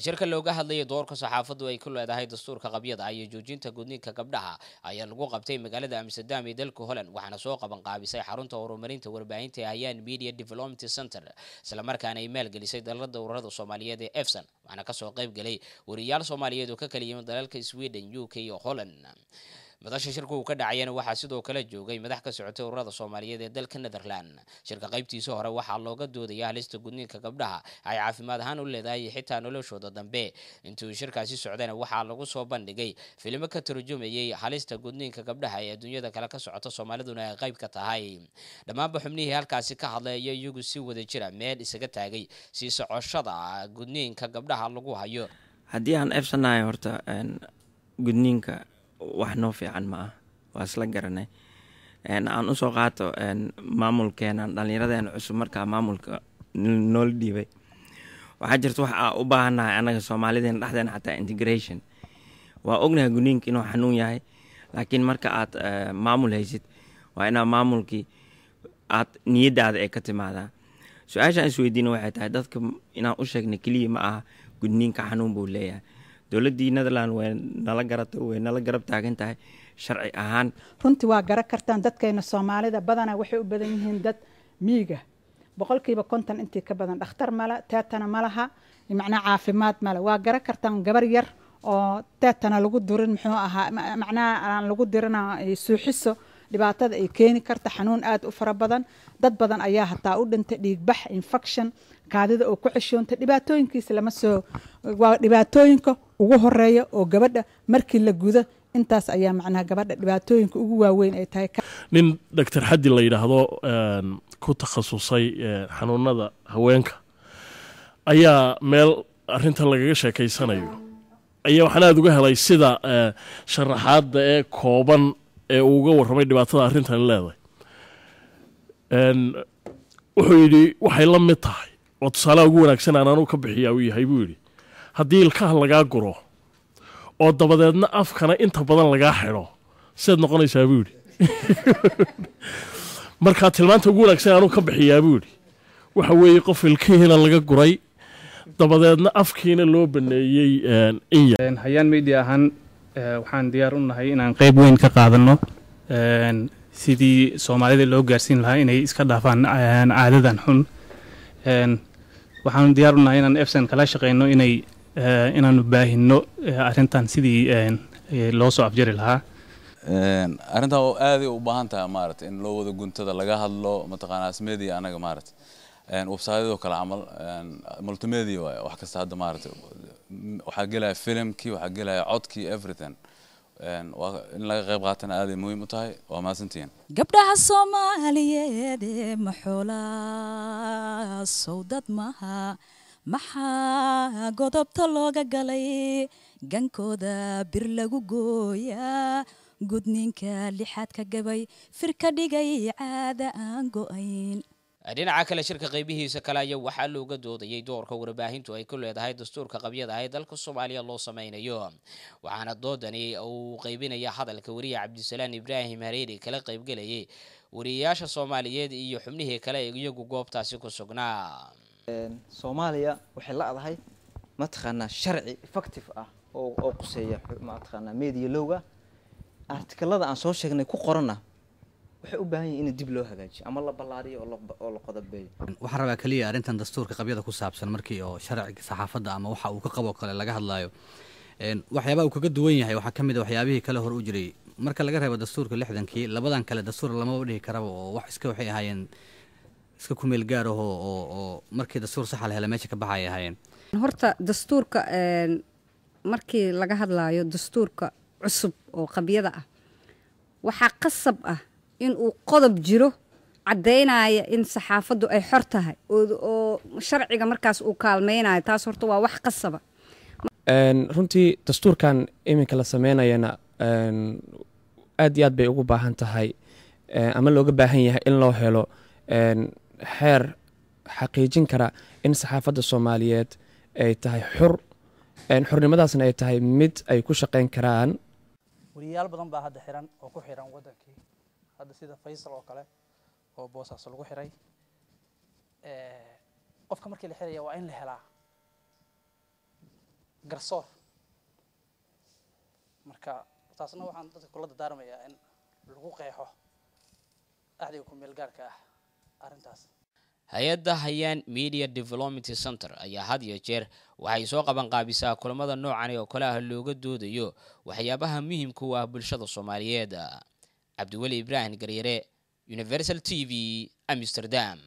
shirka looga hadlayay doorka saxaafadu ay ku leedahay dastuurka qabyada iyo joojinta gudniinka gabdhaha ayaa lagu qabtay magaalada Amsterdam ee dalka Holland waxaana soo qaban qaabisay xarunta horumarinta warbaahinta ee Hayaan Media Development Center isla markaana ay maalgelisay dalada ururada Soomaaliyeed ee EFSAN waxaana ka soo qayb galay wariyaal Soomaaliyeed oo ka kala yimid dalalka Sweden, UK iyo Holland. madasha shirku uu ka dhacayna waxaa sidoo kale joogay madax ka socotay ururada Soomaaliyeed ee dalka Netherland. shirka qaybtiisa hore waxaa looga doodaya halista gudniinka gabdhaha ay caafimaad ahaan u leedahay xitaa noloshooda dambe. intuu shirkaasi socdayna waxaa lagu soo bandhigay filimo ka tarjumayay halista gudniinka gabdhaha ee adduunyada kale ka socota Soomaaliduna ay qayb ka tahay. dhammaanba xubnihii halkaasi ka hadlay iyagu si wada jira meel isaga taagay si socoshada gudniinka gabdhaha lagu hayo. haddii aan efsanahay horta gudniinka wax noo fiican ma ah waa isla garanay aan usoo qaato maamulkeena dhallinyaradeena cusub markaa maamulka noola dhiibay waxaa jirta wax aa u baahannahay annaga soomaalideena dhexdeena xataa integration waa ognahay gudniinka inuu xanuun yahay laakiin marka aad maamul haysid waa inaa maamulkii aad niyadaada ay ka timaadaa. su-aashaan isweydiina waxay tahay dadka inaan u sheegna keliya ma aha gudniinka xanuun buu leeyahay. dowladdii Netherland way nala garatay way nala garab taagan tahay sharci ahaan. runtii waa garan kartaan dadkeena Soomaalida badanaa waxay u badan yihiin dad miyiga 50% intii ka badan dhakhtar mala taatana malaha macna caafimaad mala waa garan kartaan gabar yar oo taatana lagu durin muxuu ahaa macna aan lagu dirina suuxiso dhibaatada ay keeni karta xanuun aad u fara badan. dad badan ayaa hataa u dhintay dhiig bax infection kaadida oo ku xishoonta dhibaatooyinkiisa lama soo waa dhibaatooyinka ugu horeeya oo gabadha markii la gudo intaas ayaa macnaha gabadha dhibaatooyinka ugu waaweyn ay tahay. nin Dr. Xaddi la yiraahdo ku takhasusay xanuunada haweenka ayaa meel arintan lagaga sheekeysanayo ayaa waxaan aad uga helay sida sharaxaadda ee kooban ee uga warramay dhibaatada arintan leedahay. wuxuu yidhi waxay la mid tahay oo tusaalaha ugu wanaagsan aan anu ka bixiyaa uu yahay buu yidhi haddii ilkaha lagaa guro oo dabadeedna afkana inta badan lagaa xidho sidaad noqonaysaa buu yidhi. markaa tilmaanta ugu wanaagsan aanu ka bixiyaa buu yidhi waxa weeye qof ilkihiina laga guray dabadeedna afkiina loo baneeyey Hayaan Media ahaan waxaan diyaar u nahay inaan qayb weyn ka qaadano sidii Soomaalida loo gaarsiin lahaa inay iska dhaafaan caadadan xun. waxaan diyaar u nahay inaan EFSAN kala shaqeyno inaanu baahino arintan sidii loo soo afjari lahaa. arintan oo aad u baahan tahay maaragtay in loo wada guntada laga hadlo mataqaanaa media anaga maaragtay website-yada kala amal multimedia wax kasta hadda maaragtay waxa galaya filmkii waxa galaya codkii everything in laga qayb qaatana aad ay muhiim u tahay waa maasantiin. gabdhaha Soomaaliyeed maxoola sawdad maxaa godobta looga galay gankooda bir lagu gooyaa gudniinka lixaad ka gabay firka dhigay caada aan go'ayn. dhinaca kale shirka qaybihiisa kale ayaa waxaa looga doodayay doorka warbaahintu ay ku leedahay dastuurka qabyada ee dalka Soomaaliya loo sameeyo waxaana doodani uu qaybinaya hadalka wariye Cabdisalaan Ibraahim Hareeri kala qayb galayay wariyaasha Soomaaliyeed iyo xubnihii kale iyagu goobtaasi ku sugnaa. Soomaaliya waxay leedahay mataqaanaa sharci effective ah oo quseeya mataqaanaa media lowga artikelada aan soo sheegnay ku qorana waxay u baahan yihiin in dib loo hagaajiyo ama la ballaariyo oo la qodobeeyo. waxaan rabaa kaliya arintan dastuurka qabyada ku saabsan markii oo sharciga saxaafadda ama waxa uu ka qabo kale laga hadlayo waxyaabaha uu kaga duwan yahay waxaa ka mid ah waxyaabihii kale hor u jiray marka laga reebo dastuurka 60kii labadan kale dastuur lama dhihi karaba oo wax iska waxay ahaayeen iska ku meel gaar ah oo markii dastuur sax ah la helo meesha ka baxay ahaayeen. horta dastuurka markii laga hadlayo dastuurka cusub oo qabyada ah waxa qasab ah in uu qodob jiro cadeynaya in saxaafaddu ay xor tahay oo sharciga markaas uu kaalmeynayo taas horta waa wax qasaba. runtii dastuurkan iminka la sameynayana aad iyo aad bay ugu baahan tahay ama looga baahan yahay in loo helo xeer xaqiijin kara in saxaafadda Soomaaliyeed ay tahay xor xornimadaasna ay tahay mid ay ku shaqeyn karaan. wariyaal badan baa hadda xiran oo ku xiran wadankii hadda sida Faysal oo kale oo boosaas lagu xiray qofka markii la xirayo waa in la helaa garsoor marka taasna waxaan dadka kula dardaarmayaa in lagu qeexo axdiga ku meel gaarka ah arrintaas. hay-adda hayaan media development center ayaa had iyo jeer waxay soo qaban qaabisaa kulamada noocan oo kale ah looga doodayo waxyaabaha muhiimka u ah bulshada Soomaaliyeed. Cabdiweli Ibrahim Garyere, Universal TV, Amsterdam.